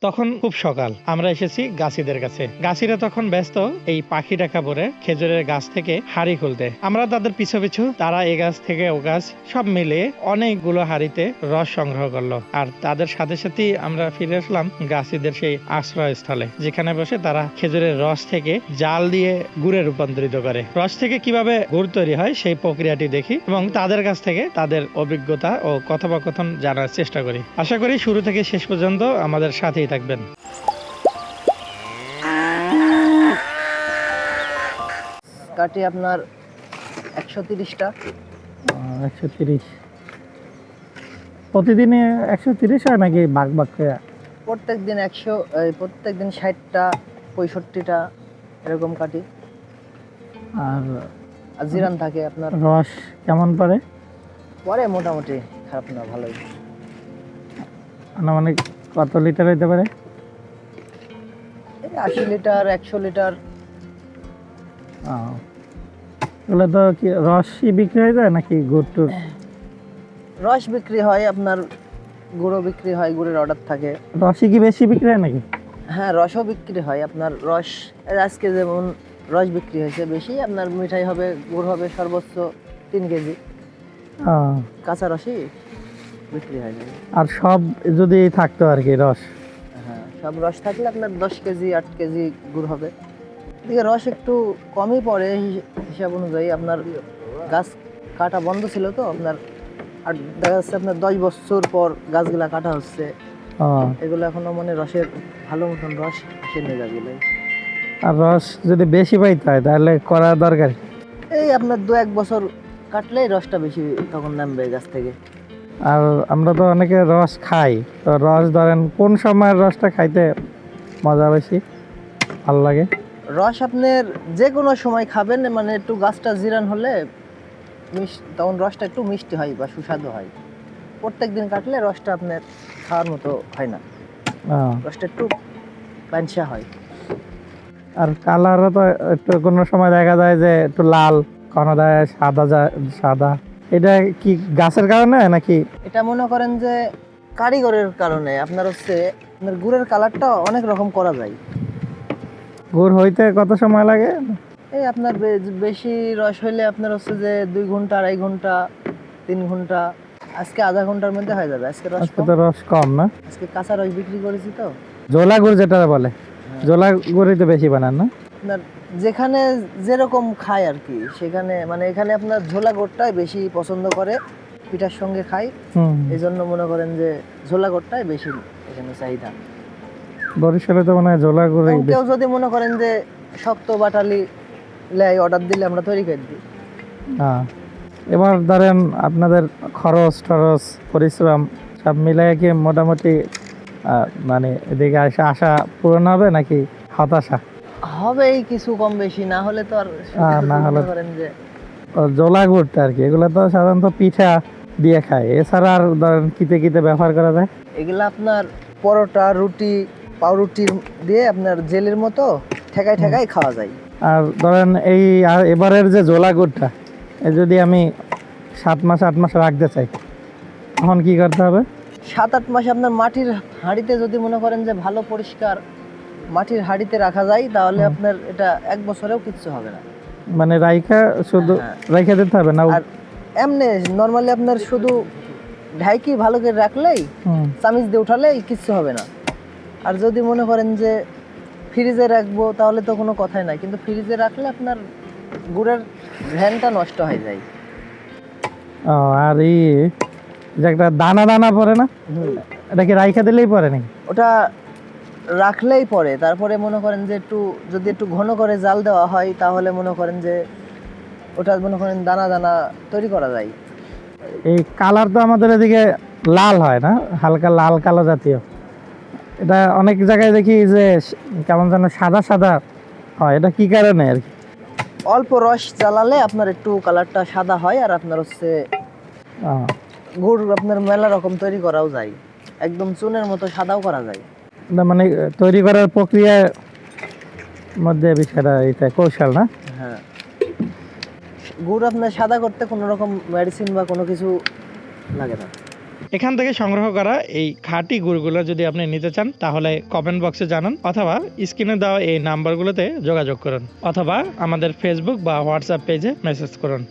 তখন খুব সকাল, আমরা এসেছি গাছিদের কাছে। গাছিরা তখন ব্যস্ত এই পাখি দেখা পরে খেজুরের গাছ থেকে হাড়ি খুলতে। আমরা তাদের পিছু পিছু, তারা এ গাছ থেকে ও গাছ সব মিলে অনেকগুলো হাড়িতে রস সংগ্রহ করলো। আর তাদের সাথে সাথেই আমরা ফিরে আসলাম গাছিদের সেই আশ্রয়স্থলে, যেখানে বসে তারা খেজুরের রস থেকে জাল দিয়ে গুড়ে রূপান্তরিত করে। রস থেকে কিভাবে গুড় তৈরি হয় সেই প্রক্রিয়াটি দেখি এবং তাদের কাছ থেকে তাদের অভিজ্ঞতা ও কথোপকথন জানার চেষ্টা করি। আশা করি শুরু থেকে শেষ পর্যন্ত আমাদের সাথেই থাকবেন। কাটি আপনার 130টা। 130 প্রতিদিনে 130 হয় নাকি ভাগ ভাগ করে? প্রত্যেকদিন 60টা 65টা এরকম কাটি। আর জিরান থাকে আপনার। রস কেমন পরে? পরে মোটামুটি খারাপ না, ভালোই। মানে কত লিটার হইতে পারে? 80 লিটার 100 লিটার। এগুলো তো কি রসই বিক্রি হয়ে যায় নাকি গুড় টুড়? রস বিক্রি হয় আপনার, গুঁড়ো বিক্রি হয়, গুড়ের অর্ডার থাকে। রসই কি বেশি বিক্রি হয় নাকি? হ্যাঁ, রসও বিক্রি হয় আপনার। রস আজকে যেমন রস বিক্রি হয়েছে বেশি, আপনার মিঠাই হবে, গুড় হবে সর্বোচ্চ 3 কেজি। কাঁচা রসই বিক্রি হয়। আর সব যদি থাকতো আর কি রস? হ্যাঁ, সব রস থাকলে আপনার 10 কেজি 8 কেজি গুড় হবে। এদিকে রস একটু কমই পড়ে হিসাব অনুযায়ী। আপনার গাছ কাটা বন্ধ ছিল তো আপনার, আর দেখা যাচ্ছে আপনার 10 বছর পর গাছগুলা কাটা হচ্ছে। এগুলো এখনো মানে রসের ভালো মতন রস এসে নিয়ে যাবে। আর রস যদি বেশি পাইতে হয় তাহলে করা দরকার। এই আপনার 2-1 বছর কাটলেই রসটা বেশি তখন নামবে গাছ থেকে। আর আমরা তো অনেকে রস খাই, তো রস ধরেন কোন সময়ের রসটা খাইতে মজা বেশি ভালো লাগে? রস আপনার যে কোনো সময় খাবেন, মানে একটু গাছটা জিরান হলে তখন রসটা একটু মিষ্টি হয় বা সুস্বাদু হয়। প্রত্যেক দিন কাটলে রসটা আপনার খাওয়ার মতো হয় না, রসটা একটু পানসা হয়। আর কালারও তো একটু কোনো সময় দেখা যায় যে একটু লাল, কোনো দেয় সাদা। এটা কি গাছের কারণে নাকি? এটা মনে করেন যে কারিগরের কারণে। আপনার হচ্ছে আপনার গুড়ের কালারটা অনেক রকম করা যায়। গুড় হইতে কত সময় লাগে? এই আপনার বেশি রস হইলে আপনার হচ্ছে যে 2 ঘন্টা 2.5 ঘন্টা 3 ঘন্টা। আজকে আধা ঘন্টার মধ্যে হয়ে যাবে। আজকে রস কম না? আজকে কাঁচা রস বিক্রি করেছি তো। জোলা গুড় যেটা বলে, জোলা গুড়ই তো বেশি বানান না? আপনার যেখানে যেরকম খায় আর কি, সেখানে মানে এখানে আপনার ঝোলা গুড়টাই বেশি পছন্দ করে, পিঠার সঙ্গে খায়। এই জন্য মনে করেন যে ঝোলা গুড়টাই বেশি এখানে চাহিদা। বরিশালে তো মনে হয় জোলা গুড়। কেউ যদি মনে করেন যে শক্ত বাটালি লেয়, অর্ডার দিলে আমরা তৈরি করে দিই। এবার ধরেন আপনাদের খরচ পরিশ্রম সব মিলাই কি মোটামুটি মানে এদিকে আশা পূরণ হবে নাকি হতাশা হবেই? কিছু কম বেশি না হলে তো আর না হলে করেন যে জোলা গুড়টা আর কি, এগুলো তো সাধারণত পিঠা দিয়ে খায়, এছাড়া আর ধরেন কিতে ব্যবহার করা যায়? এগুলা আপনার পরোটা, রুটি, পাউরুটির দিয়ে আপনার জেলের মতো ঠেকাই খাওয়া যায়। আর ধরেন এই এবারের যে জোলা গুড়টা যদি আমি 7 মাস 8 মাস রাখতে চাই, তখন কি করতে হবে? 7-8 মাস আপনার মাটির হাঁড়িতে যদি মনে করেন যে ভালো পরিষ্কার মাটির হাঁড়িতে রাখা যায়, তাহলে আপনার এটা 1 বছরেও কিচ্ছু হবে না। মানে রাইখা শুধু রাইখা দিতে হবে না? আর এমনি নরমালি আপনার শুধু ঢাইকি ভালো করে রাখলেই, চামিচ দিয়ে উঠালেই কিচ্ছু হবে না। আর যদি মনে করেন যে ফ্রিজে রাখবো তাহলে তো কোনো কথাই নাই, কিন্তু ফ্রিজে রাখলে আপনার গুড়ের ঘ্রাণটা নষ্ট হয়ে যায়। আর এই যে একটা দানা পড়ে না, এটা কি রাইখা দিলেই পড়ে নাকি? ওটা রাখলেই পরে, তারপরে মনে করেন যে যদি একটু ঘন করে জাল দেওয়া হয়, তাহলে মনে করেন যে ওটা মনে করেন দানা তৈরি করা যায়। এই কালার তো আমাদের এদিকে লাল হয় না, হালকা লাল কালো জাতীয়। এটা অনেক জায়গায় দেখি যে কেমন যেন সাদা হয়, এটা কি কারণে আর কি? অল্প রস জ্বালালে আপনার একটু কালারটা সাদা হয়। আর আপনার হচ্ছে গুড় আপনার মেলা রকম তৈরি করাও যায়, একদম চুনের মতো সাদাও করা যায়। মানে তৈরি করার প্রক্রিয়ার মধ্যে বিষয়টা এটা কৌশল না? হ্যাঁ, গুড় আপনার সাদা করতে কোনো রকম মেডিসিন বা কোনো কিছু লাগে না। এখান থেকে সংগ্রহ করা এই খাঁটি গুড়গুলো যদি আপনি নিতে চান তাহলে কমেন্ট বক্সে জানান, অথবা স্ক্রিনে দেওয়া এই নাম্বারগুলোতে যোগাযোগ করুন, অথবা আমাদের ফেসবুক বা হোয়াটসঅ্যাপ পেজে মেসেজ করুন।